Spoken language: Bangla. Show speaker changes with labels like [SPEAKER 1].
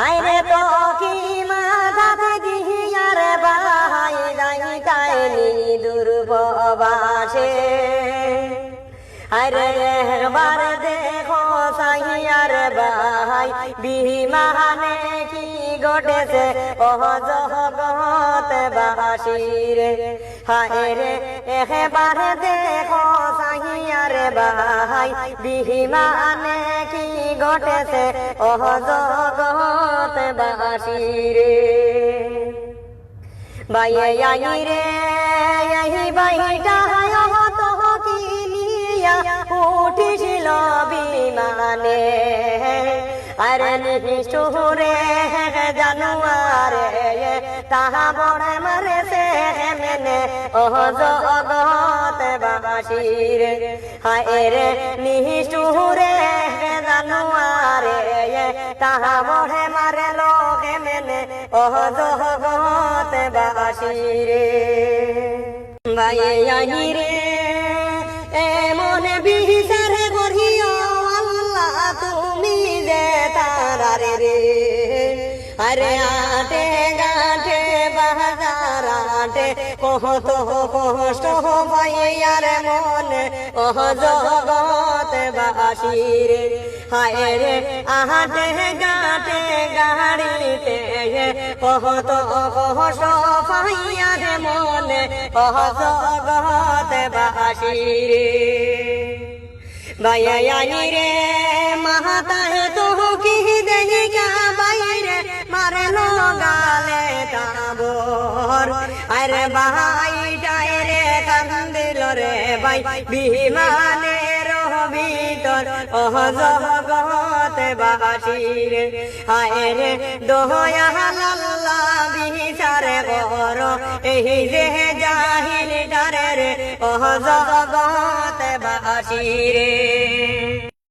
[SPEAKER 1] আইরে তো কি মাথাতে দিহিয়ার বাহাই যাইতাইনি দুর্ববাসে আরে একবার দেখো সাইয়ার বাহাই বিমানে কি ঘটেছে ও জগৎ বাসিরে হায় রে একবার দেখো সাইয়ার বাহাই বিমানে কি ঘটেছে ও জগৎ বাসিরে বাইয়ে আই রে এই বাইটা উঠিছিল বিমানে আরে নিষ্ঠুরে জানুয়ারে তাহা বড় মারেছে মেনে ও জগৎ বাসিরে হায় রে নিষ্ঠুরে জানুয়ারে তাহা বড় মারে লোকে মেনে ও জগৎ বাসিরে বাইয়ে আই রে এমন বিচার করিও আল্লাহ তুমি যে তারারে রে আরে আটে গাঁটে বাজার আটে কত কষ্ট পাইয়ার মনে ও জগৎ বাসিরে হায় রে আটে গাঁটে গাড়িতে কত কষ্ট পাইয়ার মনে ও জগৎ বাসিরে বাইয়ে আই রে মাতায় তো কি দেখিকা বাইরে মারে গালে তাবর আরে বাইটায় রে কান্দিল রে বাই বিমানের ভিতর ও জগৎ বাসিরে হায় রে দয়াল্লাহ বিচার কর এই যে জাহিল ডারে রে ও জগৎ বাসিরে।